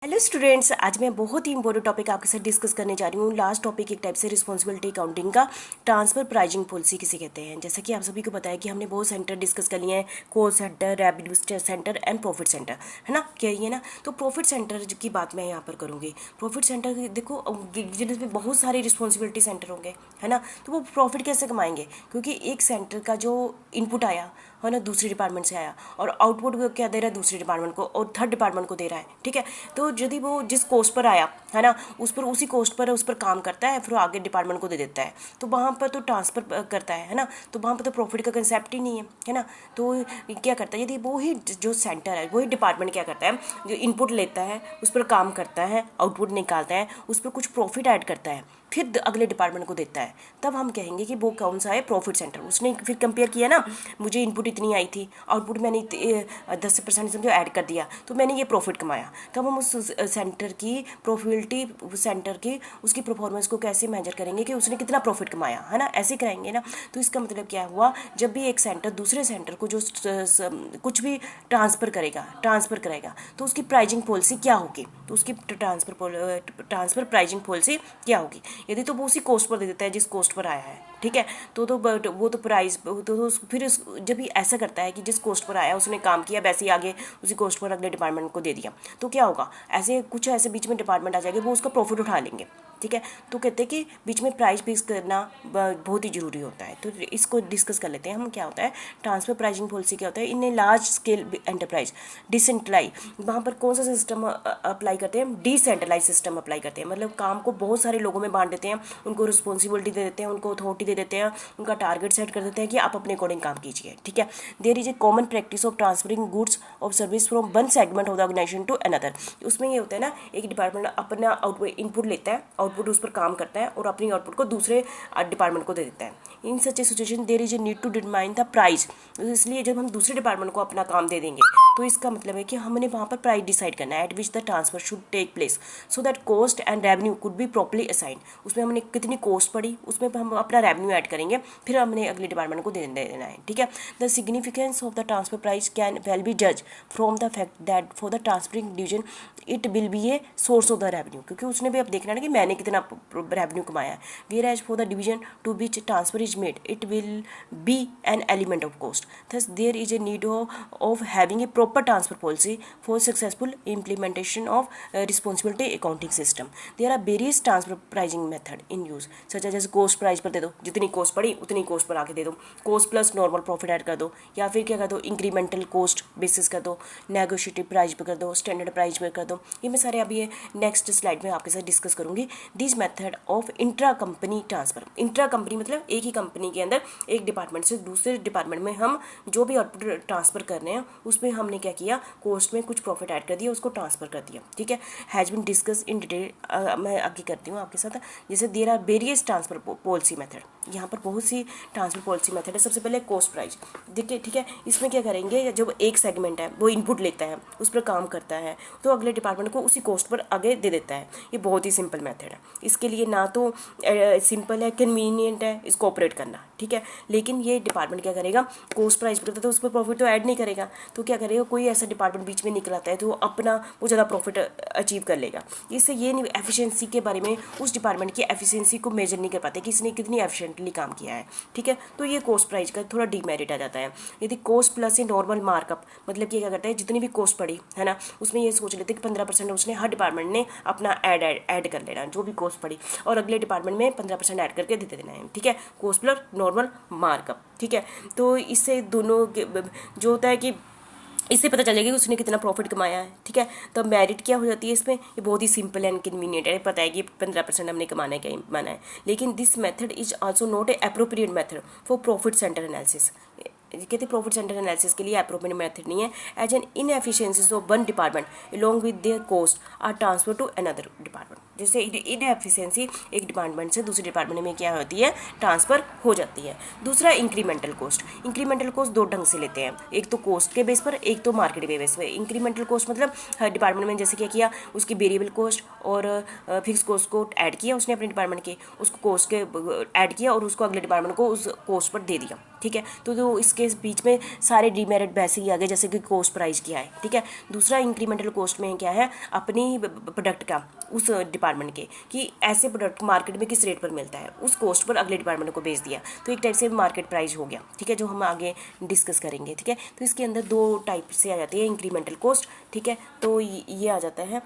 Hello students, आज मैं बहुत ही इंपॉर्टेंट टॉपिक आपके साथ डिस्कस करने जा रही हूँ। लास्ट टॉपिक एक टाइप से रिस्पॉन्सिबिलिटी अकाउंटिंग का ट्रांसफर प्राइजिंग पॉलिसी किसे कहते हैं। जैसा कि आप सभी को पता है कि हमने बहुत सेंटर डिस्कस कर लिए हैं, cost centre, revenue centre and profit centre, है ना, क्या ये ना। तो प्रॉफिट सेंटर की बात मैं यहाँ पर करूँगी। प्रॉफिट सेंटर देखो, जिनमें बहुत सारे रिस्पॉन्सिबिलिटी सेंटर होंगे, है ना, तो वो प्रॉफिट कैसे कमाएंगे, क्योंकि एक सेंटर का जो इनपुट आया है ना दूसरे डिपार्टमेंट से आया, और आउटपुट क्या दे रहा है दूसरे डिपार्टमेंट को, और थर्ड डिपार्टमेंट को दे रहा है, ठीक है। तो यदि वो जिस कोस्ट पर आया है ना, उसी कोस्ट पर उस पर काम करता है, फिर आगे डिपार्टमेंट को दे देता है, तो वहाँ पर तो ट्रांसफर करता है ना, तो वहाँ पर तो प्रॉफिट का कंसेप्ट ही नहीं है ना। तो क्या करता है, यदि वो ही जो सेंटर है, वही डिपार्टमेंट क्या करता है, जो इनपुट लेता है उस पर काम करता है, आउटपुट निकालता है, उस पर कुछ प्रॉफिट ऐड करता है, फिर अगले डिपार्टमेंट को देता है, तब हम कहेंगे कि वो कौन सा है, प्रॉफिट सेंटर। उसने फिर कंपेयर किया ना, मुझे इनपुट इतनी आई थी, आउटपुट मैंने 10% समझो ऐड कर दिया, तो मैंने ये प्रॉफिट कमाया। तब हम उस सेंटर की प्रॉफिटिबिलिटी सेंटर की उसकी परफॉर्मेंस को कैसे मेजर करेंगे कि उसने कितना प्रॉफिट कमाया, है ना, ऐसे कराएंगे ना। तो इसका मतलब क्या हुआ, जब भी एक सेंटर दूसरे सेंटर को जो कुछ भी ट्रांसफ़र करेगा तो उसकी प्राइजिंग पॉलिसी क्या होगी, तो उसकी ट्रांसफ़र प्राइजिंग पॉलिसी क्या होगी। यदि तो वो उसी कोस्ट पर दे देता है जिस कोस्ट पर आया है, ठीक है, तो वो तो प्राइस तो फिर जब भी ऐसा करता है कि जिस कोस्ट पर आया उसने काम किया, वैसे ही आगे उसी कोस्ट पर अगले डिपार्टमेंट को दे दिया, तो क्या होगा, ऐसे बीच में डिपार्टमेंट आ जाएंगे, वो उसका प्रॉफिट उठा लेंगे, ठीक है। तो कहते हैं कि बीच में प्राइस फिक्स करना बहुत ही ज़रूरी होता है। तो इसको डिस्कस कर लेते हैं हम, क्या होता है ट्रांसफर प्राइजिंग पॉलिसी, क्या होता है। In a large scale enterprise decentralize, वहाँ पर कौन सा सिस्टम अप्लाई करते हैं, डिसेंट्रलाइज सिस्टम अप्लाई करते हैं, मतलब काम को बहुत सारे लोगों में बांट देते हैं, उनको रिस्पॉन्सिबिलिटी दे देते हैं, उनको अथॉरिटी दे देते हैं, उनका टारगेट सेट कर देते हैं कि आप अपने अकॉर्डिंग काम कीजिए, ठीक है। There is a common practice of transferring goods of service from one segment of the organization to another. उसमें ये होता है ना, एक डिपार्टमेंट अपना आउटपुट इनपुट लेता है, आउटपुट उस पर काम करता है, और अपनी आउटपुट को दूसरे डिपार्टमेंट को दे देता है। In such a situation there is a need to determine the price. इसलिए जब हम दूसरे डिपार्टमेंट को अपना काम दे देंगे, तो इसका मतलब है कि हमने वहाँ पर प्राइस डिसाइड करना है, at which the transfer should take place, so that cost and revenue could be properly assign. उसमें हमने कितनी कॉस्ट पड़ी, उसमें हम अपना रेवेन्यू ऐड करेंगे, फिर हमने अगले डिपार्टमेंट को दे देना है, ठीक है। The significance of the transfer price can well be जज from the fact that for the transferring division it will be a source of the revenue, क्योंकि उसने भी अब देखना है कि मैंने कितना रेवेन्यू कमाया है। Whereas for the division to which transfer is made it will be an element of cost. Thus, there is a need of having a proper transfer policy for successful implementation of responsibility accounting system. There are various transfer pricing method in use, such as cost price पर दे दो, जितनी cost पड़ी उतनी cost पर आके दे दो, cost plus normal profit add कर दो, या फिर क्या कर दो, incremental cost basis कर दो, negotiated price पर कर दो, standard price पर कर दो। ये मैं सारे अभी ये नेक्स्ट स्लाइड में आपके साथ डिस्कस करूँगी। This method of intra company transfer, intra company मतलब एक ही कंपनी के अंदर एक डिपार्टमेंट से दूसरे डिपार्टमेंट में हम जो भी आउटपुट ट्रांसफर कर रहे हैं, उसमें हमने क्या किया, कोस्ट में कुछ प्रॉफिट ऐड कर दिया, उसको ट्रांसफर कर दिया, ठीक है। Has been discuss in detail. मैं आगे करती हूँ आपके साथ। जैसे there are various transfer policy method, यहाँ पर बहुत सी ट्रांसफर पॉलिसी मेथड है। सबसे पहले कॉस्ट प्राइस, देखिए, ठीक है। इसमें क्या करेंगे, जब एक सेगमेंट है वो इनपुट लेता है, उस पर काम करता है, तो अगले डिपार्टमेंट को उसी कॉस्ट पर आगे दे देता है। ये बहुत ही सिंपल मेथड है। इसके लिए ना तो सिंपल है, कन्वीनियंट है इसको ऑपरेट करना, ठीक है। लेकिन ये डिपार्टमेंट क्या करेगा, कॉस्ट प्राइस पर तो उस पर प्रॉफिट तो ऐड नहीं करेगा, तो क्या करेगा, कोई ऐसा डिपार्टमेंट बीच में निकल आता है तो अपना वो ज़्यादा प्रॉफिट अचीव कर लेगा। इससे ये नहीं, एफिशिएंसी के बारे में उस डिपार्टमेंट की एफिशिएंसी को मेजर नहीं कर पाते कि इसने कितनी एफिशिएंटली काम किया है, ठीक है। तो ये कॉस्ट प्राइस का थोड़ा डीमेरिट आ जाता है। यदि cost plus a normal markup, मतलब कि क्या करता है, जितनी भी कॉस्ट पड़ी है ना, उसमें ये सोच लेते हैं कि 15% उसने हर डिपार्टमेंट ने अपना ऐड कर लेना, जो भी कॉस्ट पड़ी, और अगले डिपार्टमेंट में 15% ऐड करके दे देना है, ठीक है। कॉस्ट प्लस नॉर्मल मार्कअप, ठीक है। तो इससे दोनों जो होता है कि इससे पता चलेगा कि उसने कितना प्रॉफिट कमाया है, ठीक है। तो मेरिट क्या हो जाती है इसमें, ये बहुत ही सिंपल एंड कन्वीनियंट है, पता है कि 15% हमने कमाना है, क्या माना है। लेकिन this method is also not a appropriate method for profit centre analysis. कहते प्रॉफिट सेंटर एनालिसिस के लिए अप्रोप्रिएट मेथड नहीं है, as an inefficiencies of one department along with their cost are transfer to another department. जैसे inefficiency एक department से दूसरे department में क्या होती है, ट्रांसफर हो जाती है। दूसरा इंक्रीमेंटल कॉस्ट, इंक्रीमेंटल कॉस्ट दो ढंग से लेते हैं, एक तो कॉस्ट के बेस पर, एक तो मार्केट के बेस पर। इंक्रीमेंटल कॉस्ट मतलब हर डिपार्टमेंट में जैसे क्या किया, उसकी वेरिएबल कॉस्ट और फिक्स कॉस्ट को ऐड किया उसने अपने डिपार्टमेंट के, उसको कॉस्ट के ऐड किया और उसको अगले डिपार्टमेंट को उस कॉस्ट पर दे दिया, ठीक है। तो इसके बीच में सारे डीमेरिट वैसे ही आ गए जैसे कि कॉस्ट प्राइस किया है, ठीक है। दूसरा इंक्रीमेंटल कॉस्ट में क्या है, अपनी प्रोडक्ट का उस डिपार्टमेंट के कि ऐसे प्रोडक्ट मार्केट में किस रेट पर मिलता है, उस कॉस्ट पर अगले डिपार्टमेंट को बेच दिया, तो एक टाइप से मार्केट प्राइस हो गया, ठीक है, जो हम आगे डिस्कस करेंगे, ठीक है। तो इसके अंदर दो टाइप से आ जाती है इंक्रीमेंटल कॉस्ट, ठीक है। तो ये आ जाता है।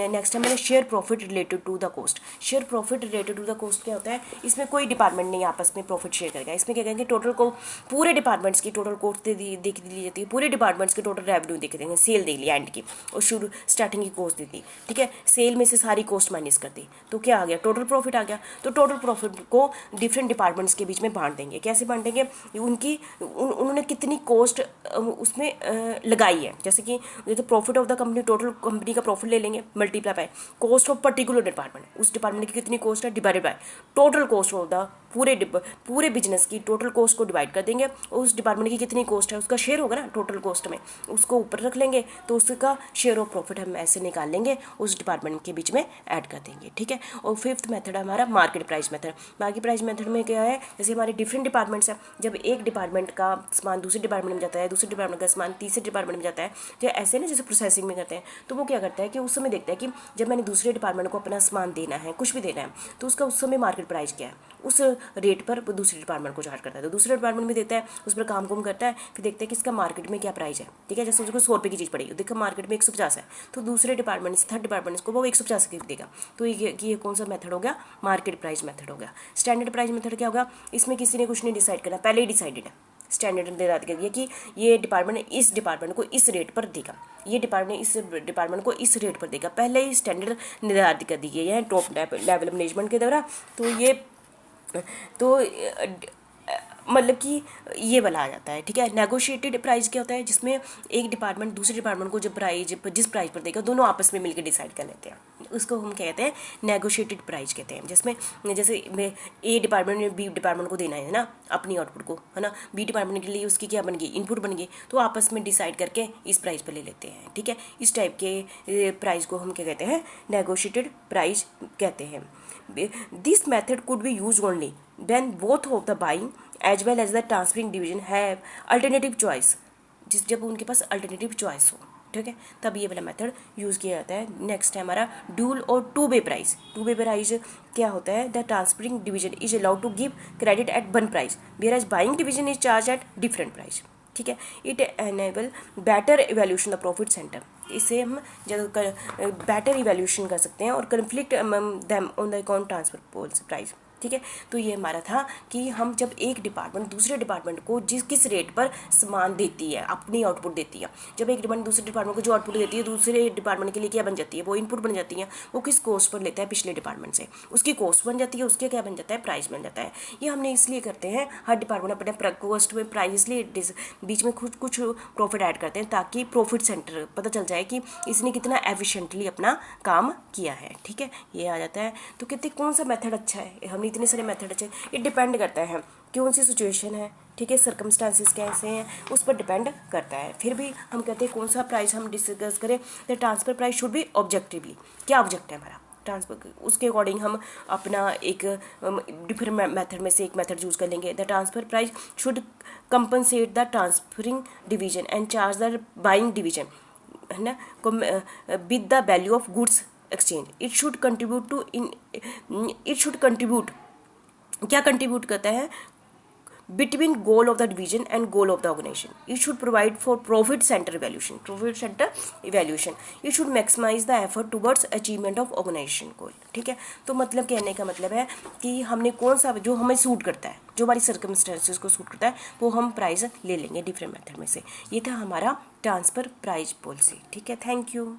नेक्स्ट है मेरा share profit related to the cost. Share profit related to the cost क्या होता है, इसमें कोई डिपार्टमेंट नहीं आपस में प्रॉफिट शेयर करेगा। इसमें क्या कहेंगे, टोटल को पूरे डिपार्टमेंट्स की टोटल कॉस्ट देख ली जाती है, पूरे डिपार्टमेंट्स के टोटल रेवेन्यू देख देंगे, सेल दे ली एंड की और शुरू स्टार्टिंग की कॉस्ट दी थी, ठीक है। सेल में से सारी कॉस्ट माइनस कर दी तो क्या आ गया, टोटल प्रॉफिट आ गया। तो टोटल प्रॉफिट को डिफरेंट डिपार्टमेंट्स के बीच में बांट देंगे। कैसे बांटेंगे, उन्होंने कितनी कॉस्ट उसमें लगाई है, जैसे कि ये तो profit of the company, total company का प्रॉफिट ले लेंगे, multiply by cost of particular department, उस डिपार्टमेंट की कितनी कॉस्ट है divided by total cost of the पूरे बिजनेस की टोटल कॉस्ट को डिवाइड कर देंगे, और उस डिपार्टमेंट की कितनी कॉस्ट है उसका शेयर होगा ना टोटल कॉस्ट में, उसको ऊपर रख लेंगे, तो उसका शेयर ऑफ प्रॉफिट हम ऐसे निकाल लेंगे, उस डिपार्टमेंट के बीच में ऐड कर देंगे, ठीक है। और फिफ्थ मेथड है हमारा market price method. Market price method में क्या है, जैसे हमारे डिफरेंट डिपार्टमेंट्स हैं, जब एक डिपार्टमेंट का सामान दूसरे डिपार्टमेंट में जाता है, दूसरे डिपार्टमेंट का सामान तीसरे डिपार्टमेंट में जाता है, जो ऐसे ना जैसे प्रोसेसिंग में करते हैं, तो वो क्या करता है कि उस समय देखता है कि जब मैंने दूसरे डिपार्टमेंट को अपना सामान देना है, कुछ भी देना है, तो उसका उस समय मार्केट प्राइस क्या है, उस रेट पर वो दूसरे डिपार्टमेंट को चार्ज करता है। तो दूसरे डिपार्टमेंट में देता है, उस पर काम कुम करता है, फिर देखते हैं कि इसका मार्केट में क्या प्राइस है, ठीक है। जैसे उसको 100 रुपये की चीज़ पड़ेगी, देखो मार्केट में 150 है, तो दूसरे डिपार्टमेंट से थर्ड डिपार्टमेंट को वो 150 की देगा। तो ये कौन सा मेथड हो गया, मार्केट प्राइस मेथड हो गया। स्टैंडर्ड प्राइस मेथड क्या होगा, इसमें किसी ने कुछ नहीं डिसाइड करना, पहले ही डिसाइडेड है, स्टैंडर्ड निर्धारित कर दिया कि ये डिपार्टमेंट इस डिपार्टमेंट को इस रेट पर देगा, ये डिपार्टमेंट इस डिपार्टमेंट को इस रेट पर देगा, पहले ही स्टैंडर्ड निर्धारित कर दी गई है टॉप लेवल मैनेजमेंट के द्वारा। तो मतलब कि ये वाला आ जाता है, ठीक है। नेगोशिएटेड प्राइस क्या होता है, जिसमें एक डिपार्टमेंट दूसरे डिपार्टमेंट को जिस प्राइस पर देगा, दोनों आपस में मिलकर डिसाइड कर लेते हैं, उसको हम कहते हैं नेगोशिएटेड प्राइस कहते हैं। जिसमें जैसे ए डिपार्टमेंट ने बी डिपार्टमेंट को देना है ना अपनी आउटपुट को, है ना, बी डिपार्टमेंट के लिए उसकी क्या बन गई, इनपुट बन गई, तो आपस में डिसाइड करके इस प्राइस पर ले लेते हैं, ठीक है। इस टाइप के प्राइस को हम क्या कहते हैं, नेगोशिएटेड प्राइस कहते हैं। This method could be use only when both of the buying as well as the transferring division have alternative choice, जब उनके पास अल्टरनेटिव चॉइस हो, ठीक है, तब ये वाला मेथड यूज़ किया जाता है। नेक्स्ट है हमारा ड्यूल और two way price. Two way price क्या होता है, the transferring division is allowed to give credit at one price whereas buying division is charge at different price, ठीक है। It enable better evaluation the profit centre, इससे हम जब better evaluation कर सकते हैं और conflict them on the account transfer price, ठीक है। तो ये हमारा था कि हम जब एक डिपार्टमेंट दूसरे डिपार्टमेंट को किस रेट पर सामान देती है, अपनी आउटपुट देती है, जब एक डिपार्टमेंट दूसरे डिपार्टमेंट को जो आउटपुट देती है, दूसरे डिपार्टमेंट के लिए क्या बन जाती है, वो इनपुट बन जाती है, वो किस कॉस्ट पर लेता है पिछले डिपार्टमेंट से, उसकी कॉस्ट बन जाती है, उसके क्या बन जाता है, प्राइस बन जाता है। ये हमने इसलिए करते हैं, हर डिपार्टमेंट अपने कॉस्ट में प्राइस इसलिए बीच में कुछ प्रॉफिट ऐड करते हैं, ताकि प्रॉफिट सेंटर पता चल जाए कि इसने कितना एफिशिएंटली अपना काम किया है, ठीक है। ये आ जाता है। तो कहते कौन सा मेथड अच्छा है, हमने इतने सारे मेथड अच्छे, ये डिपेंड करता है कौन सी सिचुएशन है, ठीक है, सर्कमस्टांसिस कैसे हैं, उस पर डिपेंड करता है। फिर भी हम कहते हैं कौन सा प्राइस हम डिस्कस करें, the transfer price should be objectively, क्या ऑब्जेक्ट है हमारा ट्रांसफर, उसके अकॉर्डिंग हम अपना एक डिफरेंट मेथड में से एक मेथड यूज़ कर लेंगे। The transfer price should compensate the transferring division and charge the buying division, है ना, with the value of goods exchange. It should contribute क्या कंट्रीब्यूट करता है, between goal of the division and goal of the organisation. It should provide for profit centre evaluation. It should maximise the effort towards achievement of organisation goal, ठीक है। तो मतलब कहने का मतलब है कि हमने कौन सा जो हमें सूट करता है, जो हमारी सर्कमस्टेंसेस को सूट करता है, वो हम प्राइस ले लेंगे डिफरेंट मेथड में से। ये था हमारा ट्रांसफर प्राइस पॉलिसी, ठीक है। Thank you.